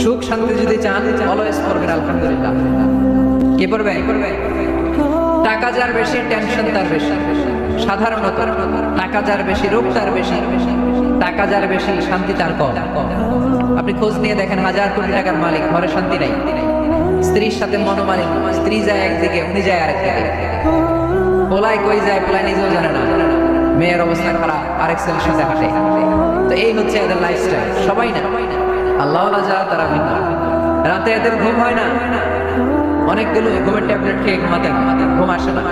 সুখ শান্তি যদি চান অলওয়েজ পড়বেন আলহামদুলিল্লাহ। কে পড়বে? টাকা যার বেশি টেনশন তার বেশি। সাধারণত টাকা যার বেশি রোগ তার বেশি, টাকা যার বেশি শান্তি তার কম। আপনি খোঁজ নিয়ে দেখেন, হাজার কোটি টাকার মালিক, ঘরে শান্তি নাই। স্ত্রীর সাথে মনোমালিন্য, স্ত্রী যায় একদিকে, উনি যায় আরেকদিকে। পোলায় কই যায়, পোলায় নিজেও জানে না। মেয়ের অবস্থা খারাপ, আরেক ছেলের সাথে হাঁটে। তো এই হচ্ছে এদের লাইফস্টাইল। সবাই না, আল্লাহ যারা তারা ভিন্ন। রাতে এদের ঘুম হয় না, অনেকগুলো ঘুমের ট্যাবলেট খেয়ে ঘুমাতে, ঘুম আসে না,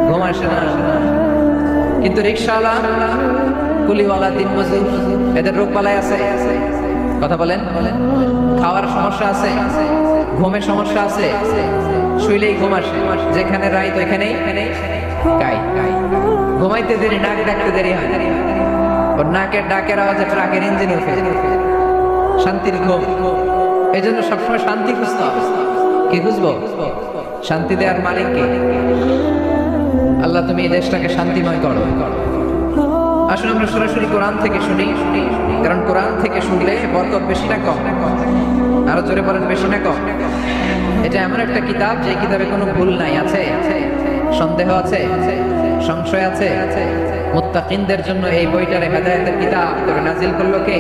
ঘুম আসে না। কিন্তু রিক্সাওয়ালা, কুলিওয়ালা, দিনমজুর, এদের রোগ বালাই আছে। কথা বলেন। খাওয়ার সমস্যা আছে, ঘুমের সমস্যা আছে, শুইলেই ঘুম আসে। যেখানে রাইত ওইখানেই গাই। ঘুমাইতে দেরি, নাক ডাকতে দেরি হয়। ওর নাকের ডাকের আওয়াজে ট্রাকের ইঞ্জিন উঠে। শান্তির ঘুম। এই জন্য সবসময় শান্তি খুঁজতে হবে। কি খুঁজবো? শান্তি দেওয়ার মালিক কে? আল্লাহ, তুমি এই দেশটাকে শান্তিময় করো। আসলে আমরা সরাসরি কোরআন থেকে শুনি, কারণ কোরআন থেকে শুনলে বরকত বেশি না কম? আরো জোরে বলেন, বেশি না কম? এটা এমন একটা কিতাব যে কিতাবে কোনো ভুল নাই। আছে সন্দেহ আছে, সংশয় আছে? মুত্তাকিনদের জন্য এই বইটারে হেদায়েতের কিতাব করে নাজিল করলো কে?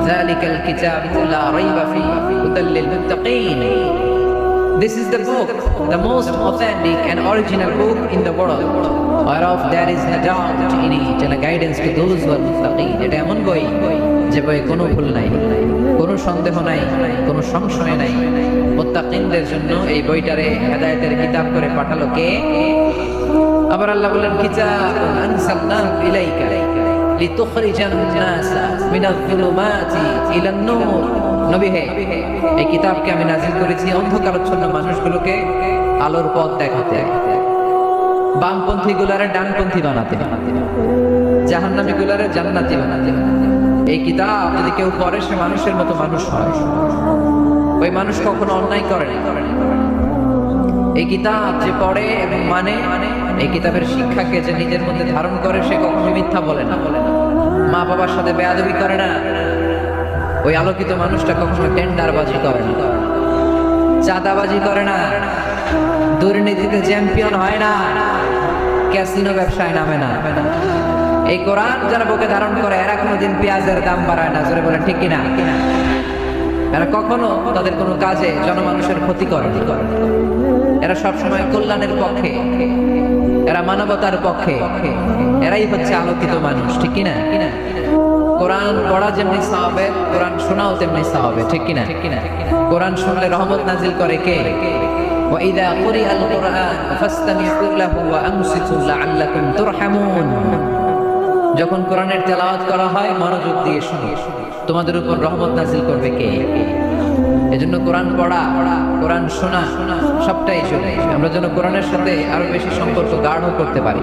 যালিকাল কিতাবু লা রাইবা ফীহি হুদাল লিল মুত্তাকিন। This is the book, the most authentic and original book in the world, whereof there is no doubt in it, and a guidance to those who are muttaqin. এটা এমন বই যে বইয়ে কোনো ভুল নাই, কোনো সন্দেহ নাই, কোনো সংশয় নাই। মুত্তাকিনদের জন্য এই বইটারে হেদায়েতের কিতাব করে পাঠালো কে? আবার আল্লাহ বলেন, কিতাবুন আনসালনাহু ইলাইকা লিতুখরিজান নাসা মিনাজ যুলুমাতি ইলান নূর। নবী হে, এই কিতাবকে আমি নাজিল করেছি অন্ধকারাচ্ছন্ন মানুষগুলোকে আলোর পথ দেখাতে, বামপন্থী গুলারে ডানপন্থী বানাতে, জাহান্নামী গুলারে জান্নাতি বানাতে। এই কিতাব যদি কেউ পড়ে, সে মানুষের মতো মানুষ হয়। ওই মানুষ কখনো অন্যায় করে না। এই কিতাব যে পড়ে এবং মানে, এই কিতাবের শিক্ষাকে যে নিজের মধ্যে ধারণ করে, সে কখনো মিথ্যা বলে না, মা বাবার সাথে বেয়াদবি করে না। ওই আলোকিত মানুষটা কখনো টেন্ডারবাজি করে না, চাঁদাবাজি করে না, দুর্নীতিতে চ্যাম্পিয়ন হয় না, ক্যাসিনো ব্যবসায় নামে না। এই কোরআন যারা বুকে ধারণ করে, এরা কোনোদিন পেঁয়াজের দাম বাড়ায় না। জোরে বলেন ঠিক কিনা? এরা কখনো তাদের কোনো কাজে জনমানুষের ক্ষতি করে না। এরা সবসময় কল্যাণের পক্ষে, এরা মানবতার পক্ষে। এরাই হচ্ছে আলোকিত মানুষ, ঠিক কিনা? কোরআন পড়া যেমনি সাহাবে, কোরআন শোনাও তেমনি সাহাবে, ঠিক কিনা? কোরআন শুনলে রহমত নাজিল করে কে? وَإِذَا قُرِئَ الْقُرْآنُ فَاسْتَمِعُوا لَهُ وَأَنصِتُوا لَعَلَّكُمْ تُرْحَمُونَ। যখন কোরআনের তেলাওয়াত করা হয়, মনোযোগ দিয়ে শুনো, তোমাদের উপর রহমত নাজিল করবে কে? এজন্য কোরআন পড়া, কোরআন শোনা, সবটাই চলে। আমরা যেন কোরআনের সাথে আরো বেশি সম্পর্ক গাঢ় করতে পারি,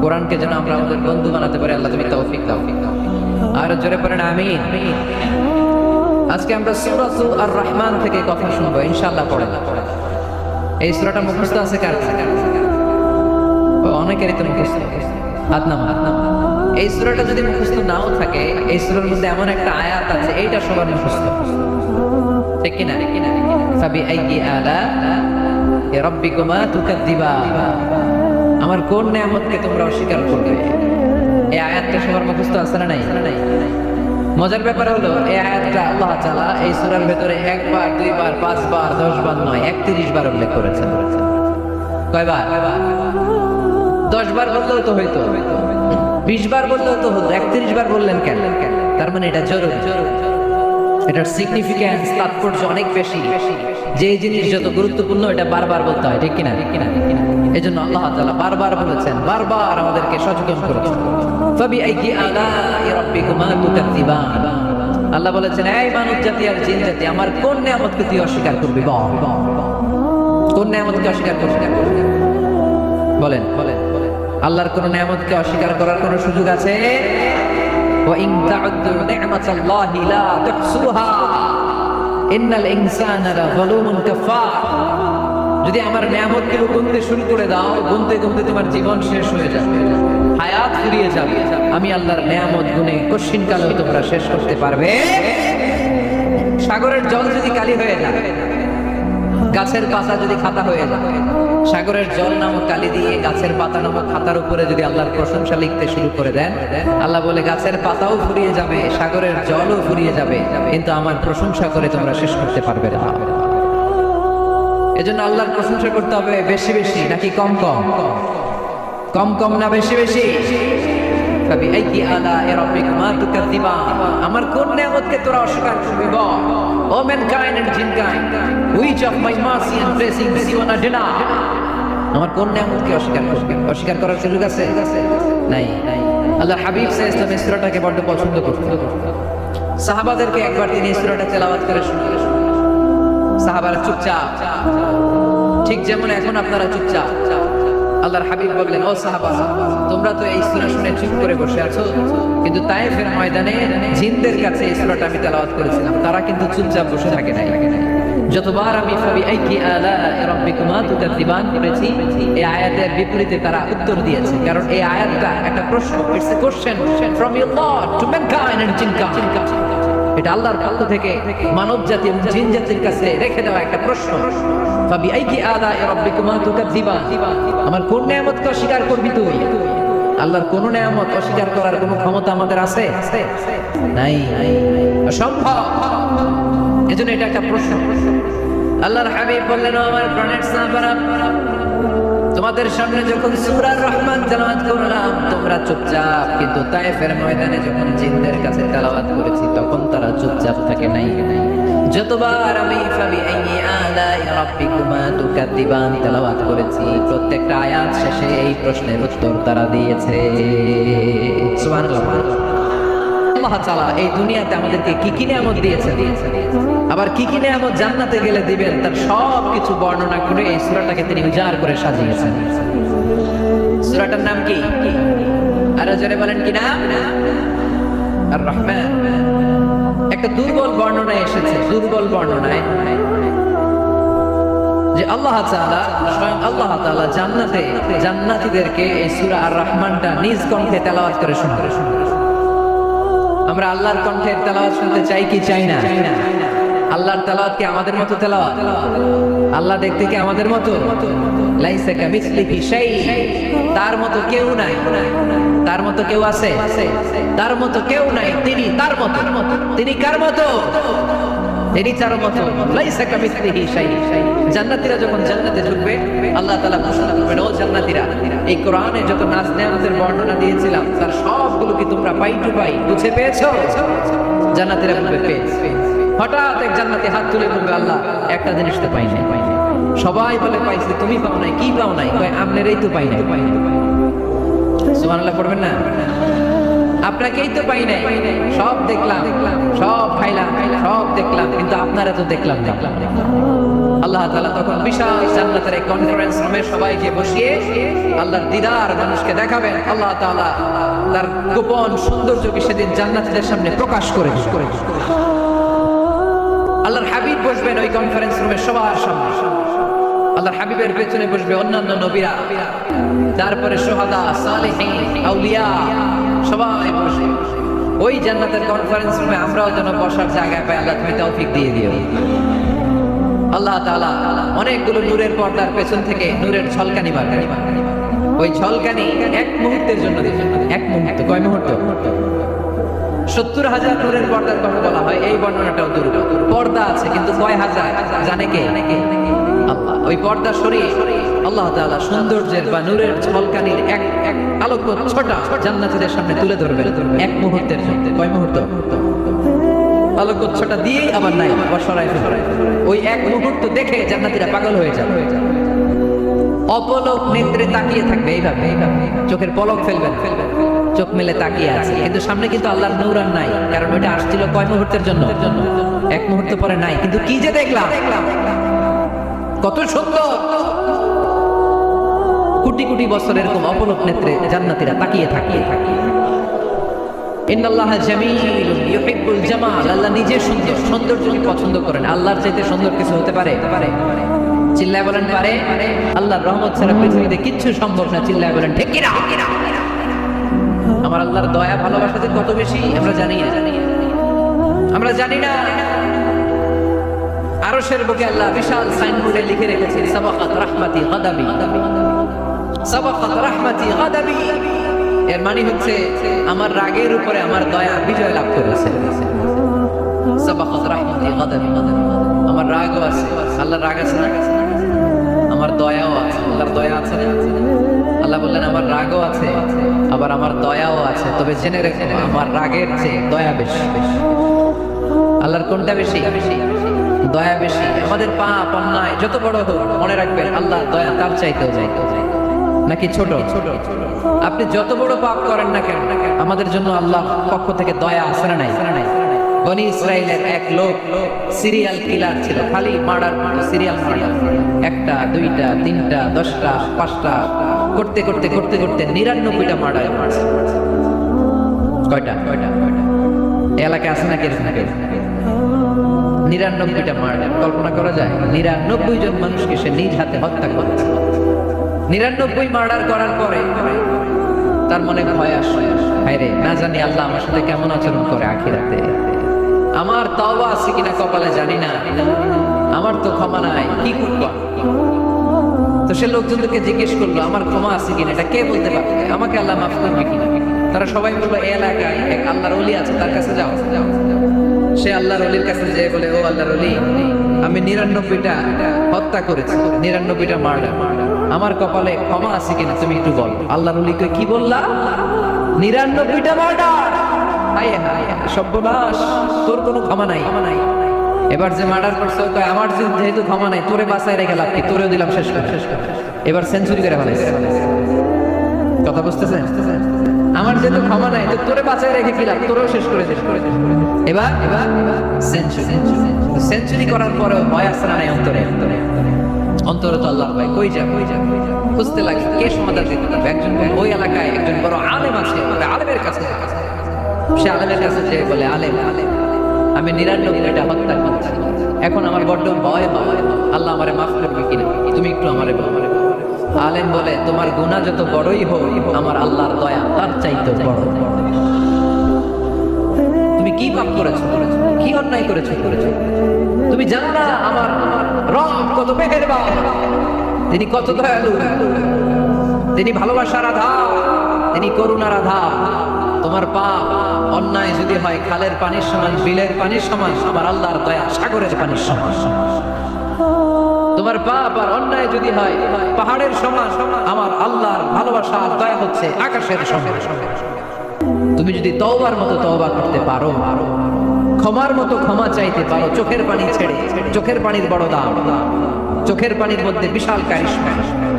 কোরআনকে যেন আমরা আমাদের বন্ধু বানাতে পারি। আল্লাহ তুমি তৌফিক দাও। আর জোরে পড়েন আমিন। আজকে আমরা সূরাতুল আর রহমান থেকে কথা শুনবো ইনশাআল্লাহ। পড়ে এই সূরাটা মুখস্থ আছে কার? অনেকেরই তো মুখস্থ। হাত নামা। এই সূরাটা যদি মুখস্থ নাও থাকে, এই সূরার মধ্যে এমন একটা আয়াত আছে, এইটা সবার মুখস্থ, ঠিক কিনা? ফাবিআইয়ি আলা'i রাব্বিকুমা তুকাযযিবান। আমার কোন নিয়ামতকে তোমরা অস্বীকার করবে? এই আয়াতটা সবার মুখস্থ আছে না নাই? মজার ব্যাপার হলো, এই আয়াতটা আল্লাহ তাআলা এই সূরার ভিতরে একবার, দুইবার, 5 বার, 10 বার নয়, 31 বার উল্লেখ করেছেন। কয়বার? 10 বার বললেও তো হইতো, 20 বার বললেও তো হতো, 31 বার বললেন কেন? তার মানে এটা জরুরি। এটার সিগনিফিক্যান্স, তাৎপর্য অনেক বেশি। যে জিনিস যত গুরুত্বপূর্ণ, এটা বারবার বলতে হয়, ঠিক কিনা? এজন্য আল্লাহ তাআলা বারবার বলেছেন, বারবার আমাদেরকে সচেতন করেছেন। ফাবিআইয়ি আলা'i রাব্বিকুমা তুকাযযিবান। আল্লাহ বলেছেন, এই মানব জাতি আর জিন জাতি, আমার কোন নিয়ামতকে তুই অস্বীকার করবি? কোন নিয়ামতকে অস্বীকার করবি? বলেন। আল্লাহর কোন নিয়ামতকে অস্বীকার করার কোন সুযোগ আছে? ওয়া ইন তা'উদ্দু নি'মাতাল্লাহি লা তুহসুহা ইন্নাল ইনসানা লাযালুমুন কাফার। যদি আমার নিয়ামতগুলো গুনতে শুরু করে দাও, গুনতে গুনতে তোমার জীবন শেষ হয়ে যাবে, হায়াত ফুরিয়ে যাবে। আমি আল্লাহর নিয়ামত গুনে কশিন কালেও তোমরা শেষ করতে পারবে সাগরের জল যদি কালি হয়ে যায়, গাছের পাতা যদি খাতা হয়ে যায়, সাগরের জল নামক কালি দিয়ে গাছের পাতা নামক খাতার উপরে যদি আল্লাহর প্রশংসা লিখতে শুরু করে দেন, আল্লাহ বলে গাছের পাতাও ফুরিয়ে যাবে, সাগরের জলও ফুরিয়ে যাবে, কিন্তু আমার প্রশংসা করে তোমরা শেষ করতে পারবে না। এজন্য আল্লাহর প্রশংসা করতে হবে বেশি বেশি নাকি কম কম? কম কম না বেশি বেশি? আমার কোন নিয়ামতকে তোরা অস্বীকার করবি বল? O mankind and jinnkind, which of my mercy and blessings you want to deny? আমার কোন নিয়ামতকে অস্বীকার করবি? অস্বীকার করার সুযোগ আছে? নাই। আল্লাহর হাবিব সাল্লাল্লাহু আলাইহি ওয়াসাল্লাম সূরাটাকে বড় পছন্দ করতেন। সাহাবাদেরকে একবার তিনি সূরাটা তেলাওয়াত করে শোনালেন। সাহাবারা চুপচাপ, ঠিক যেমন এখন আপনারা চুপচাপ। আল্লাহর হাবিব বললেন, ও সাহাবা, তোমরা তো এই সূরা শুনে চুপ করে বসে আছো, কিন্তু তায়েফের ময়দানে জিনদের কাছে এই সূরাটা আমি তেলাওয়াত করেছিলাম, তারা কিন্তু চুপচাপ বসে থাকে নাই। যতবার আমি ফাবিআইকি আলা'i রাব্বিকুমা তুকাযযিবান করেছি, এই আয়াতের বিপরীতে তারা উত্তর দিয়েছে, কারণ এই আয়াতটা একটা প্রশ্ন, it's a question from your lord to mankind and jinnkind. এটা আল্লাহর পক্ষ থেকে মানব জাতি এবং জিন জাতির কাছে রেখে দেওয়া একটা প্রশ্ন। ফাবিআইকি আলা'i রাব্বিকুমা তুকাযযিবান, আমার কোন নিয়ামতকে অস্বীকার করবি তুই? আল্লাহর কোন নিয়ামত অস্বীকার করার কোনো ক্ষমতা আমাদের আছে? নাই, অসম্ভব। এজন্য এটা একটা প্রশ্ন। আল্লাহর হাবিব বললেন, আমার প্রাণের সাহাবারা, তোমাদের সামনে যখন সূরা রহমান তেলাওয়াত করলাম তোমরা চুপচাপ, কিন্তু তায়েফের ময়দানে যখন জিনদের কাছে তেলাওয়াত করেছি তখন তারা চুপচাপ থাকে নাই। যতবার আমি ফাবিআইয়ি আলা'i রাব্বিকুমা তুকাযযিবান তেলাওয়াত করেছি, প্রত্যেকটা আয়াত শেষে এই প্রশ্নের উত্তর তারা দিয়েছে। সুবহানাল্লাহ। আল্লাহ তাআলা এই দুনিয়াতে আমাদেরকে কি কি নিয়ামত দিয়েছেন, আবার কি কি নিয়ামত জান্নাতে গেলে দিবেন, তার সব কিছু বর্ণনা করে এই সূরাটাকে তিনি উজাড় করে সাজিয়েছেন। সূরাটার নাম কি? আরো জোরে বলেন, কি নাম? আর রহমান। একটা দুর্বল বর্ণনায় এসেছে, দুর্বল বর্ণনায় যে আল্লাহ তাআলা, স্বয়ং আল্লাহ তাআলা জান্নাতে জান্নাতীদেরকে এই সূরা আর রহমানটা নিজ কণ্ঠে তেলাওয়াত করে শোনাবেন। আমরা আল্লাহর কণ্ঠের তেলাওয়াত শুনতে চাই কি চাই না? আল্লাহর তেলাওয়াত কি আমাদের মতো তেলাওয়াত? আল্লাহ দেখতে কি আমাদের মতো? লাইসা কামিসলিহি শাই, তার মতো কেউ নাই। তার মতো কেউ আছে? তার মতো কেউ নাই। তিনি তার মতো। তিনি কার মতো? তিনি তার মতো। লাইসা কামিসলিহি শাই। জান্নাতীরা যখন জান্নাতে ঢুকবে আল্লাহ তাআলা ঘোষণা করবেন, ও জান্নাতীরা, এই কোরআনে যত নাজ নেয়ামতের বর্ণনা দিয়েছিলাম তার সবগুলো কি তোমরা পাই টু পাই বুঝে পেয়েছো? জান্নাতীরা বলবে পেয়েছি। হঠাৎ এক জান্নাতি হাত তুলে বলবে, আল্লাহ একটা জিনিস তো পাই নাই। সবাই বলে পাইছি, তুমি পাও নাই। কি পাও নাই? কয় আমনেরই তো পাই নাই। সুবহানাল্লাহ পড়বেন না? আপনাকেই তো পাই নাই, সব দেখলাম, সব খাইলাম, সব দেখলাম, কিন্তু আপনারা তো দেখলাম না। আল্লাহ তাআলা তখন বিশাল জান্নাতের এক কনফারেন্স রুমে সবাইকে বসিয়ে আল্লাহর দিদার মানুষকে দেখাবেন। আল্লাহ তাআলা তার গোপন সৌন্দর্যকে সেদিন জান্নাতীদের সামনে প্রকাশ করে আল্লাহর হাবিব বসবেন ওই কনফারেন্স রুমে সবার সামনে। আল্লাহর হাবিবের পেছনে বসবে অন্যান্য নবীরা, তারপরে শুহাদা, সালেহীন, আউলিয়া, সবাই বসে ওই জান্নাতের কনফারেন্স রুমে আমরাও যেন বসার জায়গা পাই। আল্লাহ তুমি তৌফিক দিয়ে দিও। আল্লাহ তাআলা অনেকগুলো নূরের পর্দার পেছন থেকে নূরের ঝলকানি মারবেন। ওই ঝলকানি এক মুহূর্তের জন্য দিবেন। এক মুহূর্ত। কয় মুহূর্ত? 70,000 নূরের পর্দার কথা বলা হয়। এই বর্ণনাটাও দুর্বল। পর্দা আছে কিন্তু কয় হাজার জানে কে? আল্লাহ। ওই পর্দা সরিয়ে আল্লাহ তাআলা সৌন্দর্যের বা নূরের ঝলকানির এক এক আলোকচ্ছটা জান্নাতীদের সামনে তুলে ধরবেন এক মুহূর্তের জন্য। কয় মুহূর্ত? আলোকচ্ছটা দিয়েই আবার নাই, আবার সরাই ফেলে। ওই এক মুহূর্ত দেখে জান্নাতীরা পাগল হয়ে যাবে, অপলক নেত্রে তাকিয়ে থাকবে। এইভাবে চোখের পলক ফেলবেন, চোখ মেলে তাকিয়ে আছে, কিন্তু সামনে কিন্তু আল্লাহর নূর আর নাই, কারণ ওইটা আসছিল কয় মুহূর্তের জন্য? এক মুহূর্ত পরে নাই। কিন্তু কি যে দেখলাম, কত সুন্দর! কোটি কোটি বছর এরকম অপলক নেত্রে জান্নাতীরা তাকিয়ে থাকে। ইন্নাল্লাহা জামিলুন ইউহিব্বুল জামাল। আল্লাহ নিজে সুন্দর, সৌন্দর্যকে পছন্দ করেন। আল্লাহর চাইতে সুন্দর কিছু হতে পারে? চিল্লায় বলেন পারে? আল্লাহর রহমত ছাড়া পৃথিবীতে কিচ্ছু সম্ভব না। চিল্লায় বলেন ঠিক কি না? আমার আল্লাহর দয়া ভালোবাসা যে কত বেশি আমরা জানি না। আমরা জানি না। আরশের বুকে আল্লাহ বিশাল সাইনবোর্ডে লিখে রেখেছে সাবাকাত রাহমাতি গাদাবি, সাবাকাত রাহমাতি গাদাবি। এর মানে হচ্ছে আমার রাগের উপরে আমার দয়া বিজয় লাভ করেছে। সাবাকাত রাহমাতি গাদাবি, আমার রাগও আছে, আল্লাহর রাগ আছে না? আমার দয়াও আছে, আল্লাহর দয়া আছে না? আল্লাহ বললেন আমার রাগও আছে আবার আমার দয়াও আছে, তবে জেনে রেখো আমার রাগের চেয়ে দয়া বেশি। আল্লাহর কোনটা বেশি? দয়া বেশি। আমাদের পাপ অন্যায় যত বড় হোক মনে রাখবেন আল্লাহর দয়া তার চাইতেও চাইতে নাকি ছোট? আপনি যত বড় পাপ করেন না কেন আমাদের জন্য আল্লাহর পক্ষ থেকে দয়া আছে না নাই? বনি ইসরাইলের এক লোক সিরিয়াল কিলার ছিল, খালি মার্ডার, সিরিয়াল মার্ডার, একটা দুইটা তিনটা 10টা 5টা করতে করতে করতে করতে 99টা মার্ডার মারছে। কয়টা এলাকায় আছে নাকি? 99টা মার্ডার। কল্পনা করা যায়? 99 জন মানুষকে সে নিজ হাতে হত্যা করছে। 99 মার্ডার করার পরে তার মনে ভয় আসে, হায়রে না জানি আল্লাহ আমার সাথে কেমন আচরণ করে আখিরাতে, আমার তওবা আছে কিনা কপালে জানি না, আমার তো ক্ষমা নাই, কি করব? তো সে লোকজনকে জিজ্ঞেস করলো আমার ক্ষমা আছে কিনা, এটা কে বলতে পারবে? আমাকে আল্লাহ মাফ করবে কিনা? তারা সবাই বললো এই এলাকায় এক আল্লাহর ওলি আছে, তার কাছে যাও। সে আল্লাহর ওলির কাছে যেয়ে বলে, ও আল্লাহর ওলি, আমি 99টা হত্যা করেছি, 99টা মার্ডার, আমার কপালে ক্ষমা আছে কিনা তুমি একটু বল। আল্লাহর ওলিকে কি বললা? 99টা মার্ডার? হায় হায় সর্বনাশ, তোর কোনো ক্ষমা নাই। এবার যে মার্ডার করছে কয় আমার যেহেতু ক্ষমা নাই, তোরে বাঁচায় রেখে লাভ কি, তোরেও দিলাম শেষ করে। এবার সেঞ্চুরি করে ফেলাইছে। কথা বুঝতেছেন? আমার যেহেতু ক্ষমা নাই তো তোরে বাঁচায় রেখে কি লাভ, তোরেও শেষ করে শেষ করে। এবার সেঞ্চুরি করার পরেও ভয় আসছে না নাই অন্তরে? অন্তরে তো আল্লাহ ভাই কই যা খুঁজতে লাগে কে সমাধান দিতে পারবে। একজন ওই এলাকায় একজন বড় আলেম আছে, আলেমের কাছে সে আলেমের কাছে যে বলে, আলেম আমি 99টা হত্যা করছি, এখন আমার বড্ড ভয় হয়, আল্লাহ আমারে মাফ করবে কিনা, তুমি একটু আমারে বলো। আলেম বলে তোমার গুনাহ যত বড়ই হোক আমার আল্লাহর দয়া তার চাইতে বড়। তুমি কি পাপ করেছো, কি অন্যায় করেছো, তুমি জানো না আমার রব কত মেহেরবান, তিনি কত দয়ালু, তিনি ভালোবাসার আধার, তিনি করুণার আধার। তোমার পাপ অন্যায় যদি হয় খালের পানির সমান, বিলের পানির সমান, আমার আল্লাহর দয়া সাগরের পানির সমান। তোমার পাপ আর অন্যায় যদি হয় পাহাড়ের সমান, আমার আল্লাহর ভালোবাসা আর দয়া হচ্ছে আকাশের সমান। তুমি যদি তওবার মতো তওবা করতে পারো, ক্ষমার মতো ক্ষমা চাইতে পারো, চোখের পানি ছেড়ে, চোখের পানির বড় দাম, চোখের পানির মধ্যে বিশাল কারিশমা,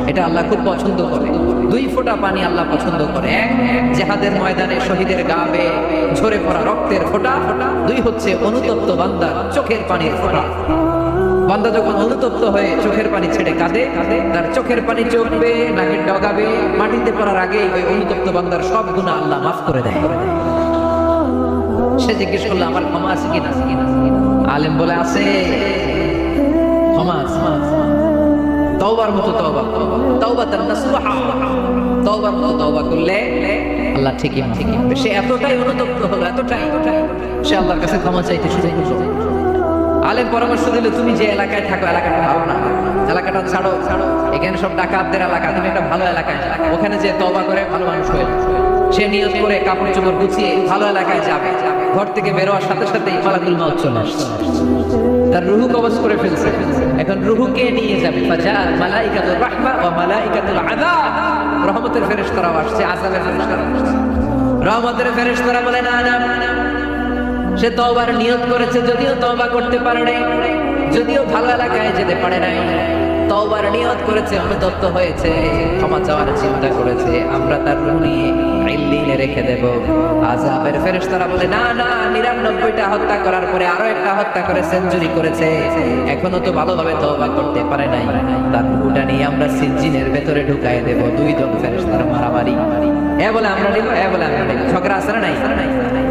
এটা আল্লাহ খুব পছন্দ করে। 2 ফোঁটা পানি আল্লাহ পছন্দ করে, এক জিহাদের ময়দানে শহীদের গা বেয়ে ঝরে পড়া রক্তের ফোঁটা, 2 হচ্ছে অনুতপ্ত বান্দার চোখের পানির ফোঁটা। বান্দা যখন অনুতপ্ত হয়ে চোখের পানি ছেড়ে কাঁদে, তার চোখের পানি চোখ বেয়ে নাকের ডগা বেয়ে মাটিতে পড়ার আগে ওই অনুতপ্ত বান্দার সব গুনাহ আল্লাহ মাফ করে দেয়। সে জিজ্ঞেস করলো আমার ক্ষমা আছে কিনা? আলেম বলে আছে, ক্ষমা আছে। তওবার মতো তওবা, তাওবাতান নাসুহা, তওবার মতো তওবা করলে আল্লাহ ঠিকই মাফ করবে। সে এতটাই অনুতপ্ত হলো, এতটাই সে আল্লাহর কাছে ক্ষমা চাইতে শুরু করলো। আলেম পরামর্শ দিল, তুমি যে এলাকায় থাকো এলাকাটা ভালো না, এলাকাটা ছাড়ো, এখানে সব ডাকাতদের এলাকা, তুমি একটা ভালো এলাকায় যাও, ওখানে যে তওবা করে ভালো মানুষ হয়ে। সে নিয়ত করে কাপড় চোপড় গুছিয়ে ভালো এলাকায় যাবে, ঘর থেকে বেরোয়ার সাথে সাথেই মালাকুল মাউত চলে আসছে, তার রুহু কবজ করে ফেলছে। এখন রুহুকে নিয়ে যাবে, ফাজাআত মালাইকাতুর রাহমা ওয়া মালাইকাতুল আযাব, রহমতের ফেরেশতারাও আসছে, আযাবের ফেরেশতারাও আসছে। রহমতের ফেরেশতারা বলে না না, সে তওবার নিয়ত করেছে, যদিও তওবা করতে পারে নাই, যদিও ভালো এলাকায় যেতে পারে নাই, তওবার নিয়ত করেছে, অনুতপ্ত হয়েছে, ক্ষমা চাওয়ার চিন্তা করেছে, আমরা তার রূহ নিয়ে ইল্লিনে রেখে দেব। আযাবের ফেরেশতারা বলে না না, 99টা হত্যা করার পরে আরো একটা হত্যা করে সেঞ্চুরি করেছে, এখনো তো ভালোভাবে তওবা করতে পারে নাই, তার রূহটা নিয়ে আমরা সিজ্জিনের ভেতরে ঢুকায় দেব। 2 জন ফেরেশতার মারামারি, এ বলে আমরা নিব, এ বলে আমরা নিব, ঝগড়া আছে না নাই?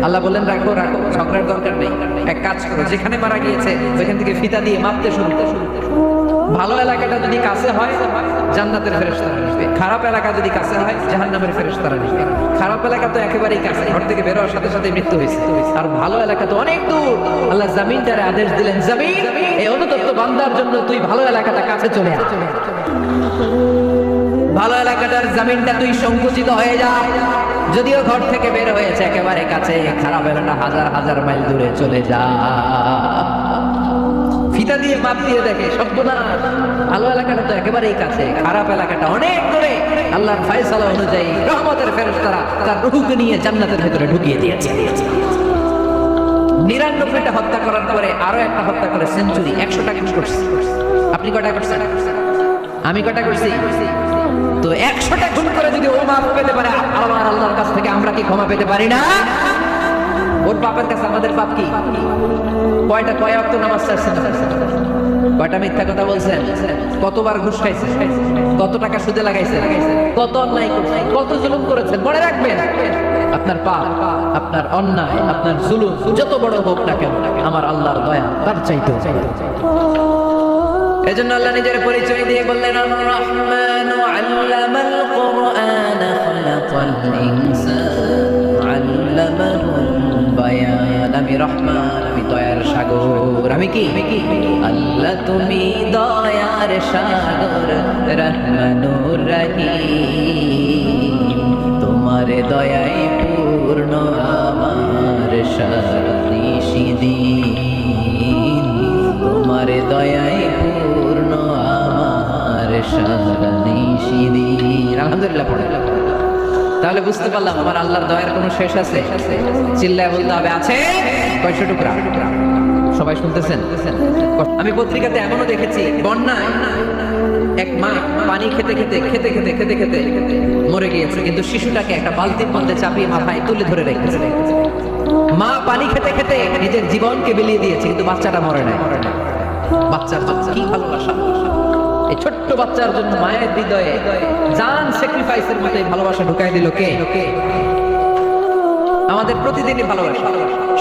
আল্লাহ বললেন রাখো রাখো, ঝগড়ার দরকার নেই, এক কাজ করো, যেখানে মারা গিয়েছে ওইখান থেকে ফিতা দিয়ে মাপতে শুরু করো। ভালো এলাকাটা যদি কাছে হয় জান্নাতের ফেরেশতারা আসবে, খারাপ এলাকা যদি কাছে হয় জাহান্নামের ফেরেশতারা আসবে। খারাপ এলাকা তো একেবারেই কাছে, ঘর থেকে বের হওয়ার সাথে সাথে মৃত্যু হয়েছে, আর ভালো এলাকা তো অনেক দূর। আল্লাহ জমিনটারে আদেশ দিলেন, জমিন এই অনুতপ্ত বান্দার জন্য তুই ভালো এলাকাটা কাছে চলে আয়, ভালো এলাকাটার জমিনটা তুই সংকুচিত হয়ে যা। যদিও ঘর থেকে বের হয়েছে একেবারে কাছে, খারাপ এলাকা হাজার হাজার মাইল দূরে চলে যা। ফিতা দিয়ে মাপ দিয়ে দেখে সর্বনাশ, ভালো এলাকাটা তো একেবারেই কাছে, খারাপ এলাকাটা অনেক দূরে। আল্লাহর ফয়সালা অনুযায়ী রহমতের ফেরেশতারা তার রূহকে নিয়ে জান্নাতের ভেতরে ঢুকিয়ে দিয়েছে। 99টা হত্যা করার পরে আরো একটা হত্যা করে সেঞ্চুরি, 100টা খুন করছে। আপনি কয়টা করছেন? আমি কয়টা করছি? তো 100টা খুন করে যদি ও মাফ পেতে পারে আমার আল্লাহর কাছ থেকে, আমরা কি ক্ষমা পেতে পারি না? ওর বাপের কাছে আমাদের পাপ কি? কয় ওয়াক্ত নামাজ ছাড়ছেন? কয়টা মিথ্যা কথা বলছেন? কতবার ঘুষ খাইছেন? কত টাকা সুদে লাগাইছেন? কত অন্যায় করছেন? কত জুলুম করেছেন? মনে রাখবেন, আপনার পাপ, আপনার অন্যায়, আপনার জুলুম যত বড় হোক না কেন, আমার আল্লাহর দয়া তার চাইতে। এজন্য আল্লাহ নিজের পরিচয় দিয়ে বললেন, আর-রাহমানু আল্লামাল কুরআন খালাকাল ইনসান আল্লামাহুল বায়ান। আমি রহমান, আমি দয়ার সাগর। আমি কি? আল্লাহ তুমি দয়ার সাগর, রহমানুর রহিম। তোমার দয়ায় পূর্ণ আমার সারানিশিদিন, তোমার দয়ায় পূর্ণ আমার সারানিশিদিন। আলহামদুলিল্লাহ পড়ে। তাহলে বুঝতে পারলাম আমার আল্লাহর দয়ার কোনো শেষ আছে? চিল্লায় বলতে হবে আছে। কয়শো টুকরা? সবাই শুনতেছেন? আমি পত্রিকাতে এমনও দেখেছি, বন্যায় এক মা পানি খেতে খেতে খেতে খেতে খেতে খেতে মরে গিয়েছে, কিন্তু শিশুটাকে একটা বালতির মধ্যে চাপিয়ে মাথায় তুলে ধরে রেখেছে। মা পানি খেতে খেতে নিজের জীবনকে বিলিয়ে দিয়েছে, কিন্তু বাচ্চাটা মরে নাই। বাচ্চা কি ভালোবাসা! এই ছোট্ট বাচ্চার জন্য মায়ের হৃদয়ে জান স্যাক্রিফাইসের মতো ভালোবাসা ঢুকাই দিল কে? আমাদের প্রতিদিনই ভালোবাসা,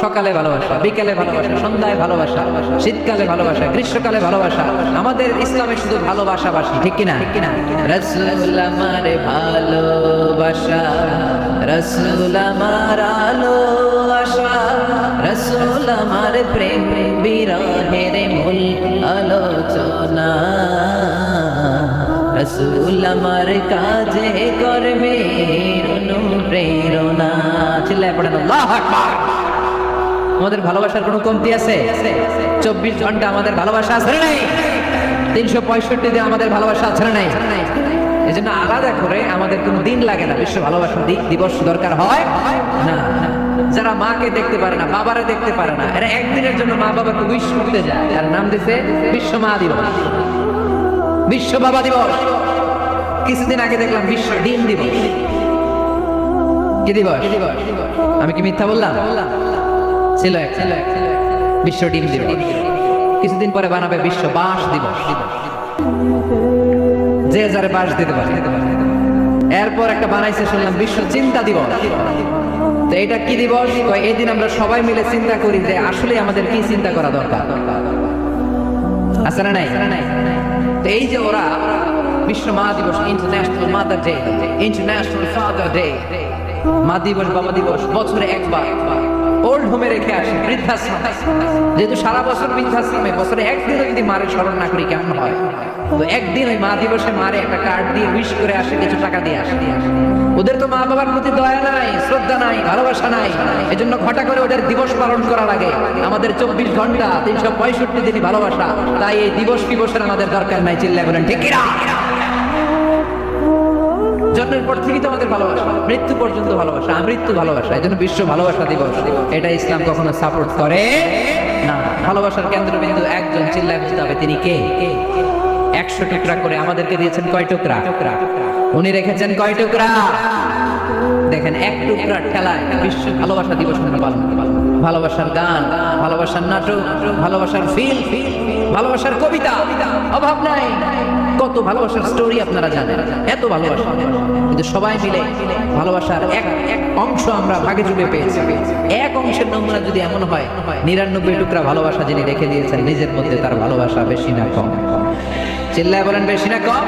সকালে ভালোবাসা, বিকেলে ভালোবাসা, সন্ধ্যায় ভালোবাসা, শীতকালে ভালোবাসা, গ্রীষ্মকালে ভালোবাসা। আমাদের ইসলামে শুধু ভালোবাসাবাসী, ঠিক কিনা? রাসূল আমার ভালোবাসা, রাসূল আমার আলো আশা, রাসূল আমার প্রেম বিরহের মূল আলোচনা, রাসূল আমার কাজে করবে অনুপ্রেরণা। চিল্লায় পড়েন আল্লাহু আকবার। আমাদের ভালোবাসার কোনো কমতি আছে? 24 ঘন্টা আমাদের ভালোবাসা আছে না নাই? 365 দিনে আমাদের ভালোবাসা আছে না নাই? এজন্য আলাদা করে আমাদের কোনো দিন লাগে না, বিশ্ব ভালোবাসা দিবস দরকার হয় না। যারা মাকে দেখতে পারে না, বাবারে দেখতে পারে না, এরা একদিনের জন্য মা বাবাকে উইশ করতে যায়, আর নাম দিছে বিশ্ব মা দিবস, বিশ্ব বাবা দিবস। কিছুদিন আগে দেখলাম বিশ্ব ডিম দিবস। কি দিবস? আমি কি মিথ্যা বললাম? ছিল এক বিশ্ব ডিম দিবস। কিছুদিন পরে বানাবে বিশ্ব বাঁশ দিবস, যে যারে বাঁশ দিতে পারে। এরপর একটা বানাইছে শুনলাম বিশ্ব চিন্তা দিবস। তো এটা কি দিবস? এই দিন আমরা সবাই মিলে চিন্তা করি যে আসলে আমাদের কি চিন্তা করা দরকার, আছে না নাই? তো এই যে ওরা বিশ্ব মা দিবস, international mother day, international father day, মা দিবস, বাবা দিবস বছরে একবার ওল্ড হোমে রেখে আসে, বৃদ্ধাশ্রমে। যেহেতু সারা বছর বৃদ্ধাশ্রমে, বছরে একদিনও যদি মারে স্মরণ না করি কেমন হয়? তো একদিন ওই মা দিবসে মারে একটা কার্ড দিয়ে উইশ করে আসে, কিছু টাকা দিয়ে আসে। ওদের তো মা বাবার প্রতি দয়া নাই, শ্রদ্ধা নাই, ভালোবাসা নাই। এজন্য ঘটা করে ওদের দিবস পালন করা লাগে। আমাদের 24 ঘন্টা 365 দিনই ভালোবাসা, তাই এই দিবস দিবসের আমাদের দরকার নাই। চিল্লায় বলেন ঠিক কিনা? জন্মের পর থেকেই তো আমাদের ভালোবাসা, মৃত্যু পর্যন্ত ভালোবাসা, আমৃত্যু ভালোবাসা। এই জন্য বিশ্ব ভালোবাসা দিবস। এটা ইসলাম কখনো সাপোর্ট করে না। ভালোবাসার কেন্দ্রবিন্দু একজন, চিল্লায় বুঝতে হবে তিনি কে। 100 টুকরা করে আমাদেরকে দিয়েছেন কয় টুকরা? উনি রেখেছেন কয় টুকরা? দেখেন, এক টুকরার ঠেলায় বিশ্ব ভালোবাসা দিবস আমরা পালন করি। ভালোবাসার গান, ভালোবাসার নাটক, ভালোবাসার ফিল্ম, ভালোবাসার কবিতা, অভাব নাই। কত ভালোবাসার স্টোরি আপনারা জানেন, এত ভালোবাসা। কিন্তু সবাই মিলে ভালোবাসার এক অংশ আমরা ভাগে চুলে পেয়েছি। এক অংশের নমুনা যদি এমন হয়, 99 টুকরা ভালোবাসা যিনি রেখে দিয়েছেন নিজের মধ্যে, তার ভালোবাসা বেশি না কম? চিল্লায় বলেন বেশি না কম?